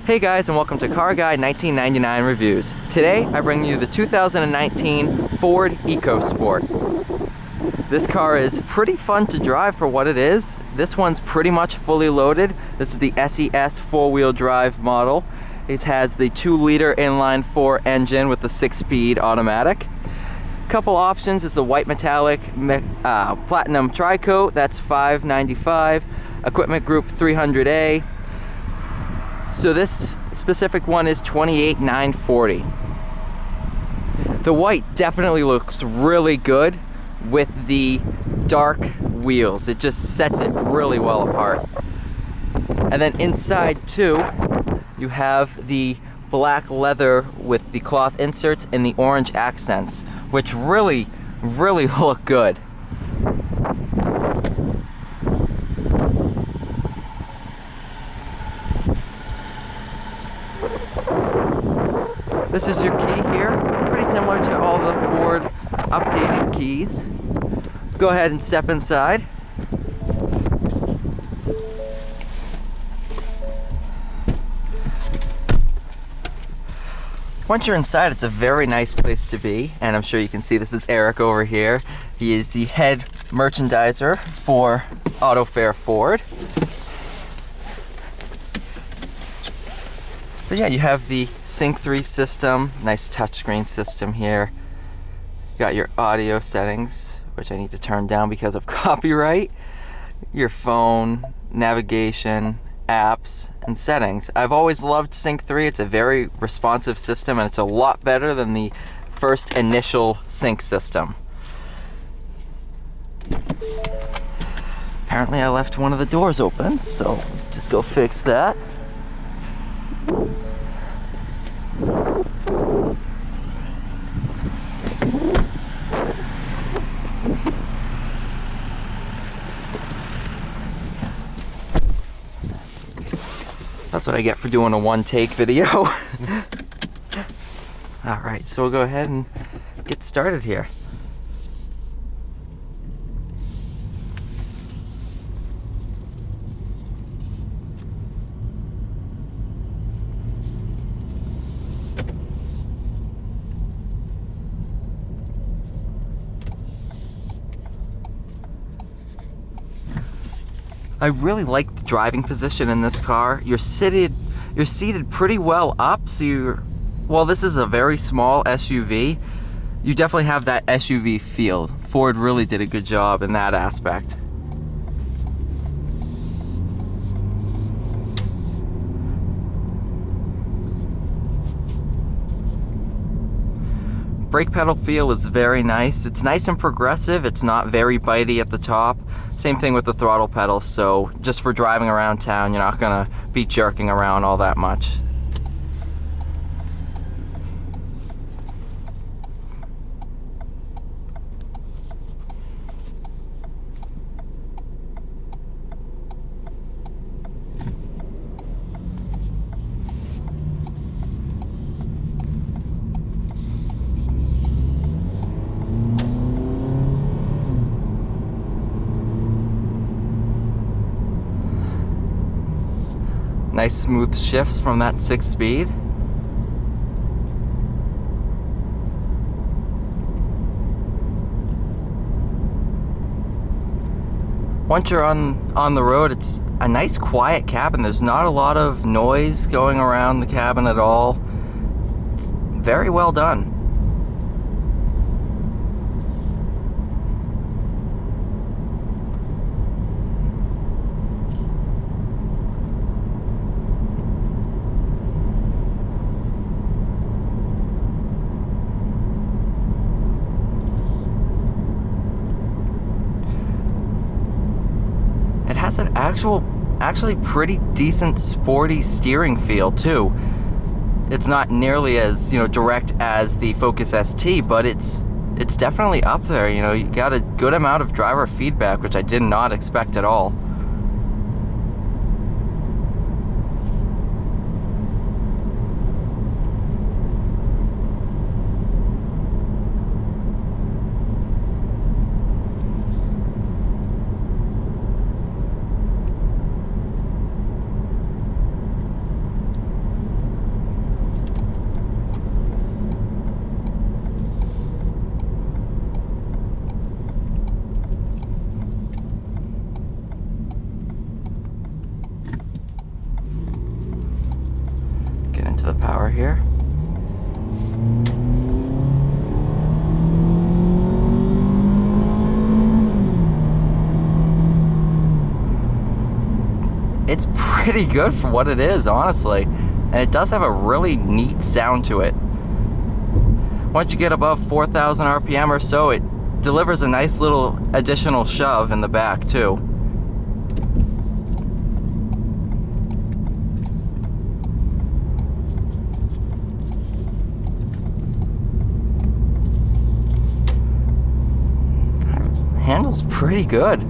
Hey guys, and welcome to Car Guy 1999 Reviews. Today I bring you the 2019 Ford EcoSport. This car is pretty fun to drive for what it is. This one's pretty much fully loaded. This is the SES four-wheel drive model. It has the 2-liter inline-4 engine with the 6-speed automatic. Couple options is the white metallic platinum tri-coat, that's $595. Equipment group 300A. So this specific one is $28,940. The white definitely looks really good with the dark wheels. It just sets it really well apart. And then inside too, you have the black leather with the cloth inserts and the orange accents, which really look good. This is your key here, pretty similar to all the Ford updated keys. Go ahead and step inside. Once you're inside, it's a very nice place to be, and I'm sure you can see this is Eric over here. He is the head merchandiser for Autofair Ford. But yeah, you have the Sync 3 system, nice touchscreen system here. You got your audio settings, which I need to turn down because of copyright. Your phone, navigation, apps, and settings. I've always loved Sync 3. It's a very responsive system, and it's a lot better than the first initial Sync system. Apparently I left one of the doors open, so just go fix that. That's what I get for doing a one-take video. Alright, so we'll go ahead and get started here. I really like the driving position in this car. You're seated pretty well up, so while this is a very small SUV, you definitely have that SUV feel. Ford really did a good job in that aspect. Brake pedal feel is very nice. It's nice and progressive. It's not very bitey at the top. Same thing with the throttle pedal, so just for driving around town, you're not gonna be jerking around all that much. Nice smooth shifts from that 6-speed. Once you're on the road, it's a nice quiet cabin. There's not a lot of noise going around the cabin at all. It's very well done. It has an actually pretty decent sporty steering feel too. It's not nearly as, direct as the Focus ST, but it's definitely up there. You got a good amount of driver feedback, which I did not expect at all. into the power here. It's pretty good for what it is, honestly. And it does have a really neat sound to it. Once you get above 4,000 RPM or so, it delivers a nice little additional shove in the back, too. Handles pretty good.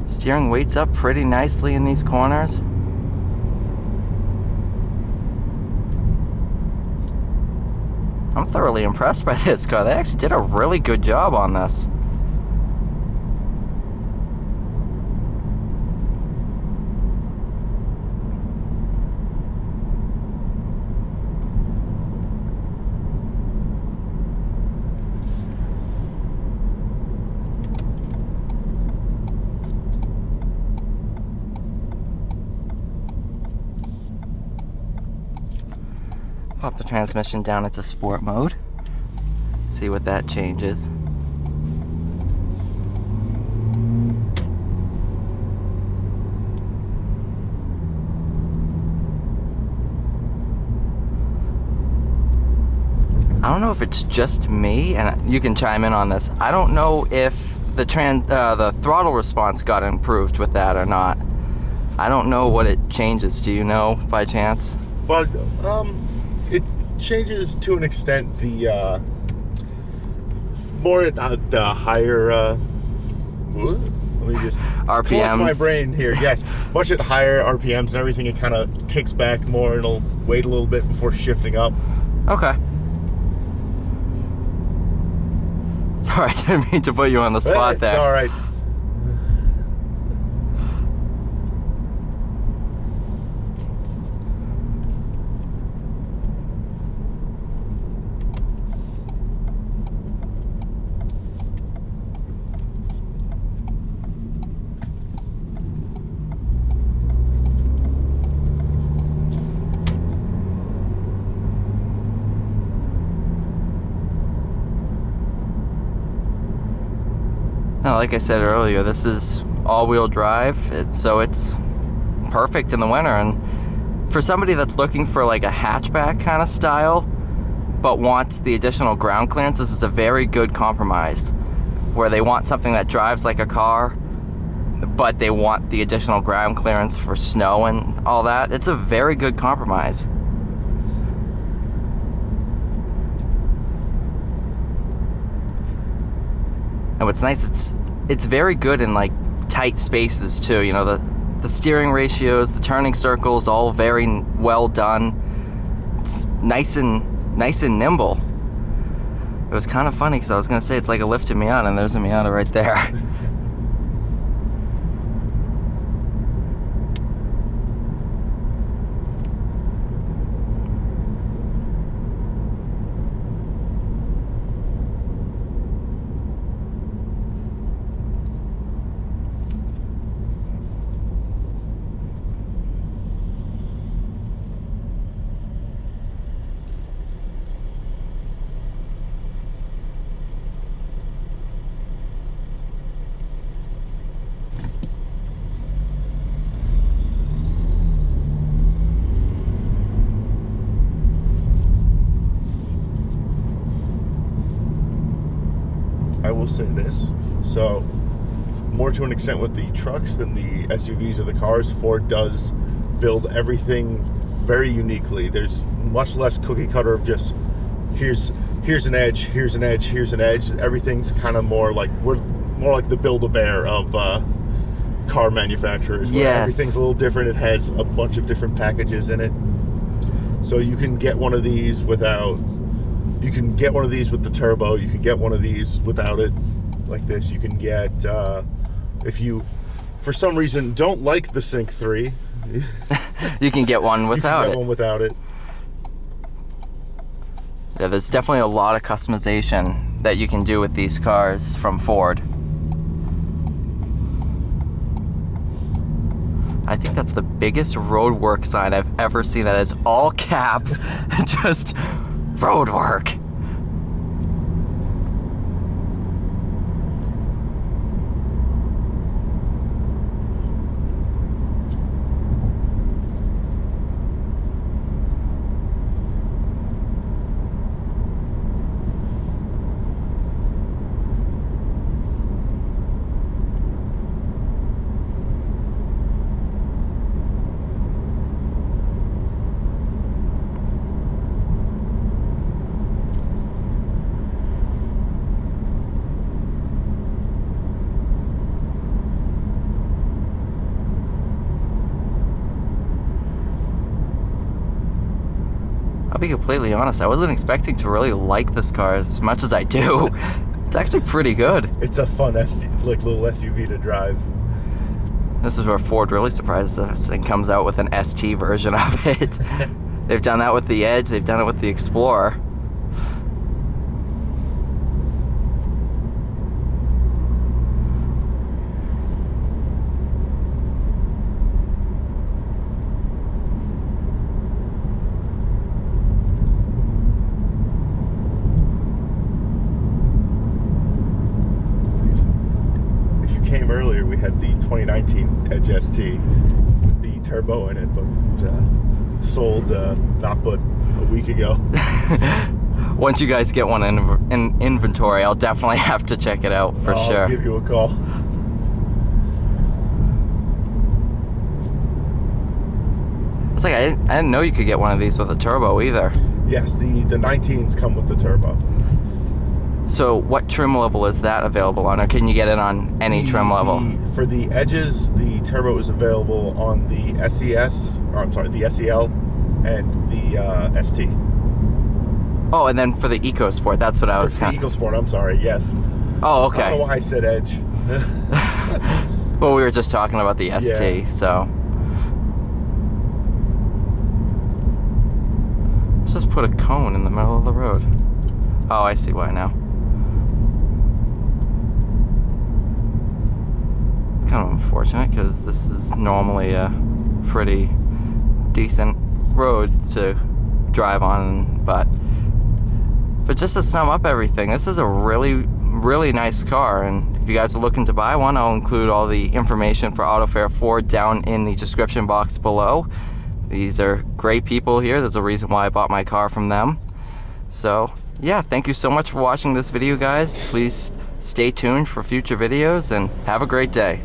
Steering weights up pretty nicely in these corners. I'm thoroughly impressed by this car. They actually did a really good job on this. Pop the transmission down into sport mode. See what that changes. I don't know if it's just me, and you can chime in on this. I don't know if the throttle response got improved with that or not. I don't know what it changes. Do you know by chance? Well, it changes to an extent. The more at the higher. Let me just RPMs. My brain here. Yes, much at higher RPMs and everything, it kind of kicks back more. It'll wait a little bit before shifting up. Okay. Sorry, I didn't mean to put you on the spot there. It's all right. Now, like I said earlier, this is all-wheel drive, so it's perfect in the winter. And for somebody that's looking for like a hatchback kind of style, but wants the additional ground clearance, this is a very good compromise. Where they want something that drives like a car, but they want the additional ground clearance for snow and all that. It's a very good compromise. And what's nice, it's very good in like tight spaces too. You know, the steering ratios, the turning circles, all very well done. It's nice and nimble. It was kind of funny because I was gonna say it's like a lifted Miata, and there's a Miata right there. I will say this. So, more to an extent with the trucks than the SUVs or the cars, Ford does build everything very uniquely. There's much less cookie cutter of just here's an edge, here's an edge, here's an edge. Everything's kind of more like the Build-A-Bear of car manufacturers. Where yes. Everything's a little different. It has a bunch of different packages in it. So you can get one of these without. You can get one of these with the turbo. You can get one of these without it, like this. You can get, if you, for some reason, don't like the Sync 3. You can get one without it. One without it. Yeah, there's definitely a lot of customization that you can do with these cars from Ford. I think that's the biggest road work sign I've ever seen. That is all caps, just road work. I'll be completely honest, I wasn't expecting to really like this car as much as I do. It's actually pretty good. It's a fun little SUV to drive. This is where Ford really surprises us and comes out with an ST version of it. They've done that with the Edge, they've done it with the Explorer. Earlier we had the 2019 Edge ST with the turbo in it, but sold not but a week ago. Once you guys get one in inventory, I'll definitely have to check it out for sure. I'll give you a call. It's like I didn't know you could get one of these with a turbo either. Yes, the 19s come with the turbo. So what trim level is that available on, or can you get it on any trim level? For the Edges, the turbo is available on the SES, or I'm sorry, the SEL and the ST. Oh, and then for the EcoSport, that's what I was The EcoSport, I'm sorry, yes. Oh, okay. I don't know why I said Edge. Well, we were just talking about the ST, yeah. So. Let's just put a cone in the middle of the road. Oh, I see why now. It's kind of unfortunate because this is normally a pretty decent road to drive on, but just to sum up everything, this is a really nice car, and if you guys are looking to buy one, I'll include all the information for Autofair Ford down in the description box below. These are great people here. There's a reason why I bought my car from them. So yeah, thank you so much for watching this video, guys. Please stay tuned for future videos and have a great day.